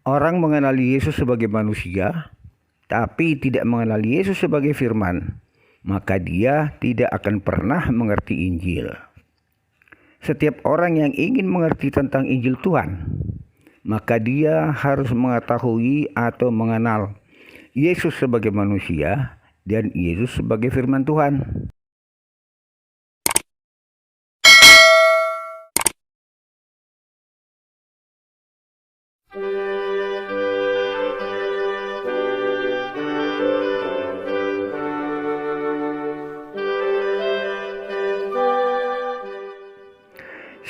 Orang mengenali Yesus sebagai manusia, tapi tidak mengenali Yesus sebagai firman, maka dia tidak akan pernah mengerti Injil. Setiap orang yang ingin mengerti tentang Injil Tuhan, maka dia harus mengetahui atau mengenal Yesus sebagai manusia dan Yesus sebagai firman Tuhan.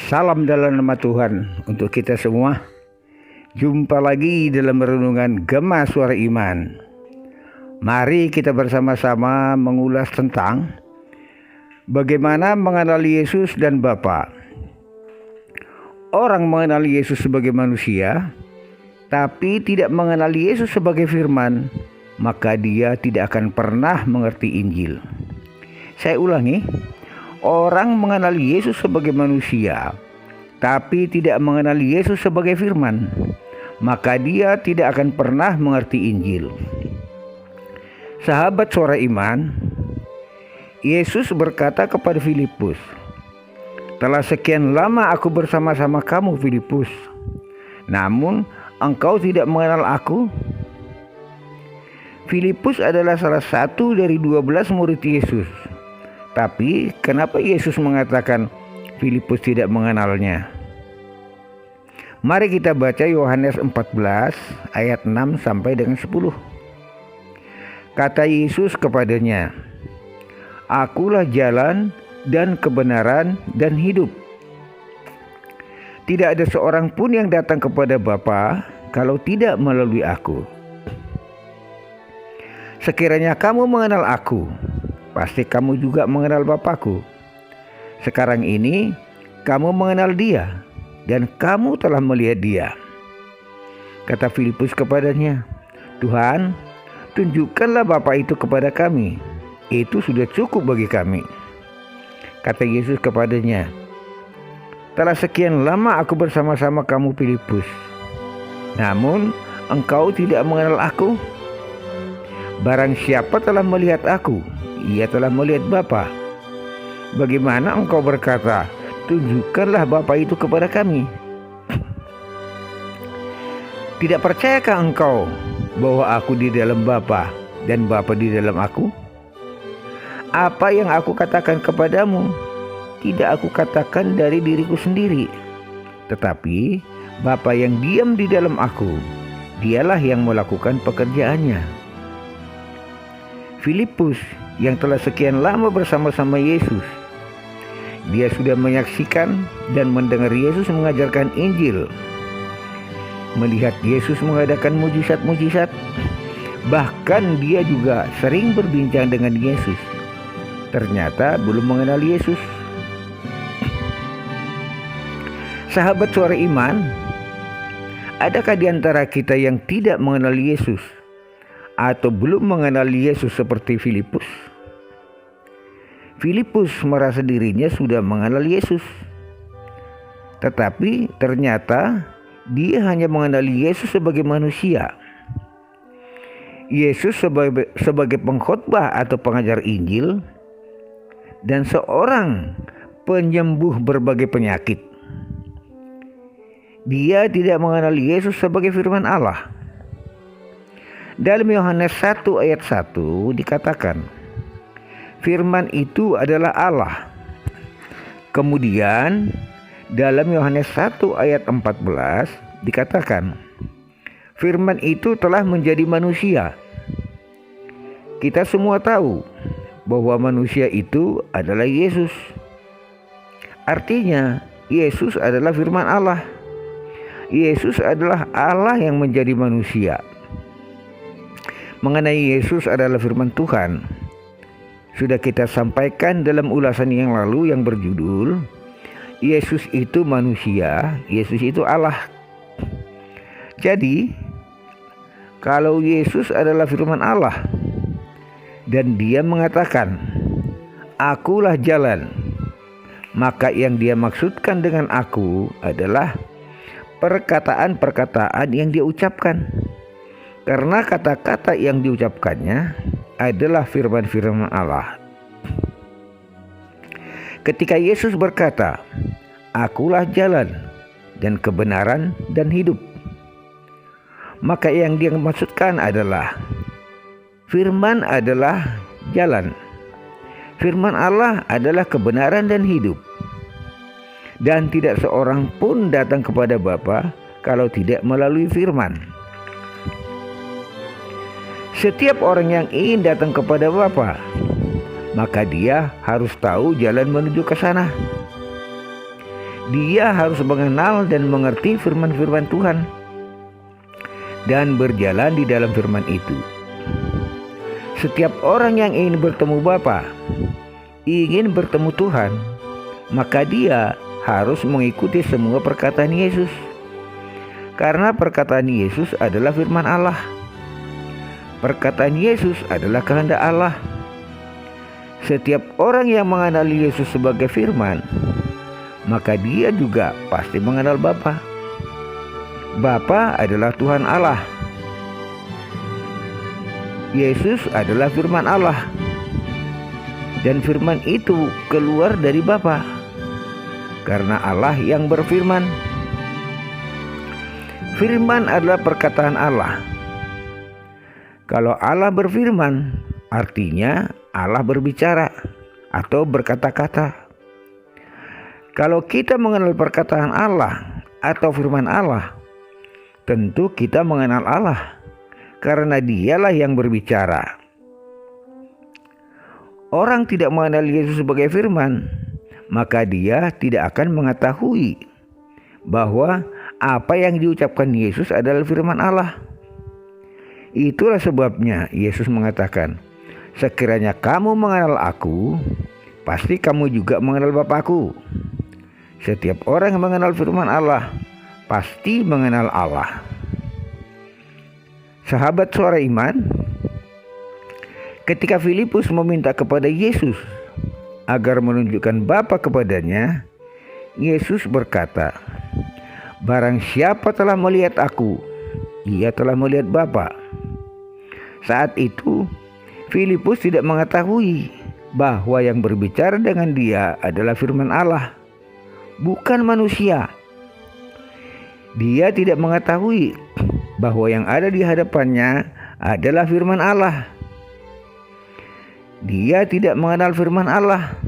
Salam dalam nama Tuhan untuk kita semua. Jumpa lagi dalam renungan Gema Suara Iman. Mari kita bersama-sama mengulas tentang bagaimana mengenali Yesus dan Bapa. Orang mengenali Yesus sebagai manusia, tapi tidak mengenali Yesus sebagai firman, maka dia tidak akan pernah mengerti Injil. Saya ulangi. Orang mengenali Yesus sebagai manusia, tapi tidak mengenali Yesus sebagai firman, maka dia tidak akan pernah mengerti Injil. Sahabat Suara Iman, Yesus berkata kepada Filipus, "Telah sekian lama aku bersama-sama kamu, Filipus, namun engkau tidak mengenal aku." Filipus adalah salah satu dari 12 murid Yesus. Tapi kenapa Yesus mengatakan Filipus tidak mengenalnya? Mari kita baca Yohanes 14 ayat 6 sampai dengan 10. Kata Yesus kepadanya, "Akulah jalan dan kebenaran dan hidup. Tidak ada seorang pun yang datang kepada Bapa kalau tidak melalui aku. Sekiranya kamu mengenal aku, pasti kamu juga mengenal Bapakku. Sekarang ini kamu mengenal Dia dan kamu telah melihat Dia." Kata Filipus kepadanya, "Tuhan, tunjukkanlah Bapa itu kepada kami. Itu sudah cukup bagi kami." Kata Yesus kepadanya, "Telah sekian lama aku bersama-sama kamu, Filipus, namun engkau tidak mengenal aku? Barang siapa telah melihat aku, ia telah melihat Bapa. Bagaimana engkau berkata, 'Tunjukkanlah Bapa itu kepada kami'? Tidak percayakah engkau bahwa aku di dalam Bapa dan Bapa di dalam aku? Apa yang aku katakan kepadamu, tidak aku katakan dari diriku sendiri, tetapi Bapa yang diam di dalam aku, dialah yang melakukan pekerjaannya." Filipus yang telah sekian lama bersama-sama Yesus, dia sudah menyaksikan dan mendengar Yesus mengajarkan Injil, melihat Yesus mengadakan mujizat-mujizat, bahkan dia juga sering berbincang dengan Yesus. Ternyata belum mengenal Yesus. Sahabat Suara Iman, adakah di antara kita yang tidak mengenal Yesus atau belum mengenal Yesus seperti Filipus? Filipus merasa dirinya sudah mengenal Yesus, tetapi ternyata dia hanya mengenal Yesus sebagai manusia. Yesus sebagai pengkhotbah atau pengajar Injil dan seorang penyembuh berbagai penyakit. Dia tidak mengenal Yesus sebagai firman Allah. Dalam Yohanes 1 ayat 1 dikatakan, firman itu adalah Allah. Kemudian dalam Yohanes 1 ayat 14 dikatakan, firman itu telah menjadi manusia. Kita semua tahu bahwa manusia itu adalah Yesus. Artinya Yesus adalah firman Allah. Yesus adalah Allah yang menjadi manusia. Mengenai Yesus adalah firman Tuhan, sudah kita sampaikan dalam ulasan yang lalu yang berjudul Yesus itu manusia, Yesus itu Allah. Jadi kalau Yesus adalah firman Allah dan dia mengatakan, "Akulah jalan," maka yang dia maksudkan dengan aku adalah perkataan-perkataan yang dia ucapkan. Karena kata-kata yang diucapkannya adalah firman-firman Allah. Ketika Yesus berkata, "Akulah jalan dan kebenaran dan hidup," maka yang dia maksudkan adalah firman adalah jalan. Firman Allah adalah kebenaran dan hidup. Dan tidak seorang pun datang kepada Bapa kalau tidak melalui firman. Setiap orang yang ingin datang kepada Bapa, maka dia harus tahu jalan menuju ke sana. Dia harus mengenal dan mengerti firman-firman Tuhan dan berjalan di dalam firman itu. Setiap orang yang ingin bertemu Bapa, ingin bertemu Tuhan, maka dia harus mengikuti semua perkataan Yesus. Karena perkataan Yesus adalah firman Allah. Perkataan Yesus adalah kehendak Allah. Setiap orang yang mengenal Yesus sebagai firman, maka dia juga pasti mengenal Bapa. Bapa adalah Tuhan Allah. Yesus adalah firman Allah. Dan firman itu keluar dari Bapa. Karena Allah yang berfirman. Firman adalah perkataan Allah. Kalau Allah berfirman, artinya Allah berbicara atau berkata-kata. Kalau kita mengenal perkataan Allah atau firman Allah, tentu kita mengenal Allah, karena Dialah yang berbicara. Orang tidak mengenal Yesus sebagai firman, maka dia tidak akan mengetahui bahwa apa yang diucapkan Yesus adalah firman Allah. Itulah sebabnya Yesus mengatakan, "Sekiranya kamu mengenal Aku, pasti kamu juga mengenal Bapa-Ku." Setiap orang yang mengenal firman Allah pasti mengenal Allah. Sahabat Suara Iman, ketika Filipus meminta kepada Yesus agar menunjukkan Bapa kepadanya, Yesus berkata, "Barang siapa telah melihat Aku, ia telah melihat Bapa." Saat itu Filipus tidak mengetahui bahwa yang berbicara dengan dia adalah firman Allah, bukan manusia. Dia tidak mengetahui bahwa yang ada di hadapannya adalah firman Allah. Dia tidak mengenal firman Allah,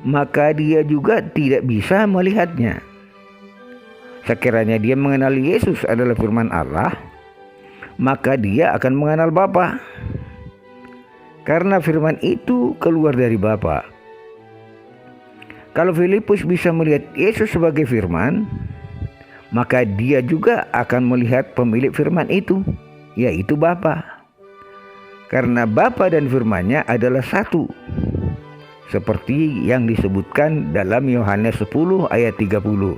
maka dia juga tidak bisa melihatnya. Sekiranya dia mengenal Yesus adalah firman Allah, maka dia akan mengenal Bapa. Karena firman itu keluar dari Bapa. Kalau Filipus bisa melihat Yesus sebagai firman, maka dia juga akan melihat pemilik firman itu, yaitu Bapa. Karena Bapa dan firman-Nya adalah satu. Seperti yang disebutkan dalam Yohanes 10 ayat 30.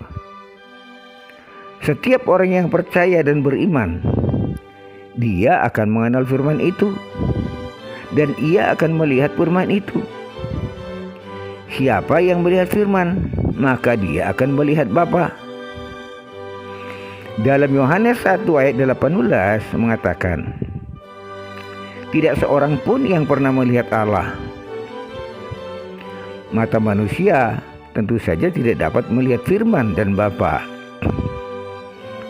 Setiap orang yang percaya dan beriman, dia akan mengenal firman itu. Dan ia akan melihat firman itu. Siapa yang melihat firman, maka dia akan melihat Bapa. Dalam Yohanes 1 ayat 18 mengatakan, "Tidak seorang pun yang pernah melihat Allah." Mata manusia tentu saja tidak dapat melihat firman dan Bapa.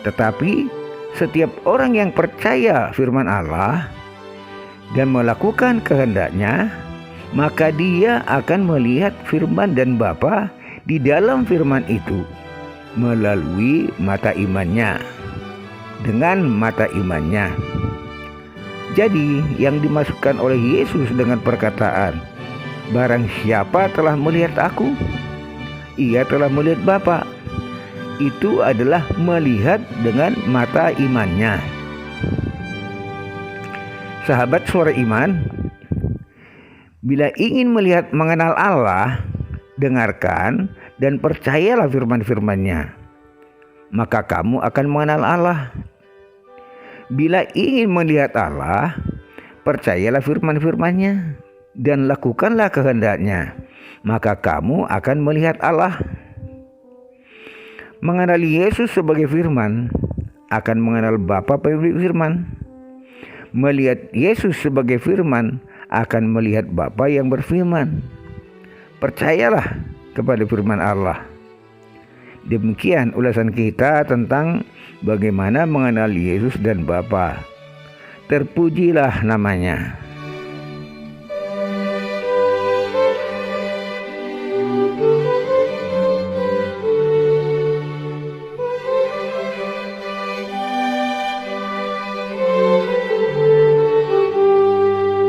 Tetapi setiap orang yang percaya firman Allah dan melakukan kehendak-Nya, maka dia akan melihat firman dan Bapa di dalam firman itu melalui mata imannya. Dengan mata imannya. Jadi yang dimaksudkan oleh Yesus dengan perkataan, "Barang siapa telah melihat Aku, ia telah melihat Bapa," itu adalah melihat dengan mata imannya. Sahabat Suara Iman, bila ingin melihat mengenal Allah, dengarkan dan percayalah firman-firman-Nya, maka kamu akan mengenal Allah. Bila ingin melihat Allah, percayalah firman-firman-Nya dan lakukanlah kehendak-Nya, maka kamu akan melihat Allah. Mengenali Yesus sebagai firman akan mengenal Bapa pemilik firman. Melihat Yesus sebagai firman akan melihat Bapa yang berfirman. Percayalah kepada firman Allah. Demikian ulasan kita tentang bagaimana mengenal Yesus dan Bapa. Terpujilah namanya.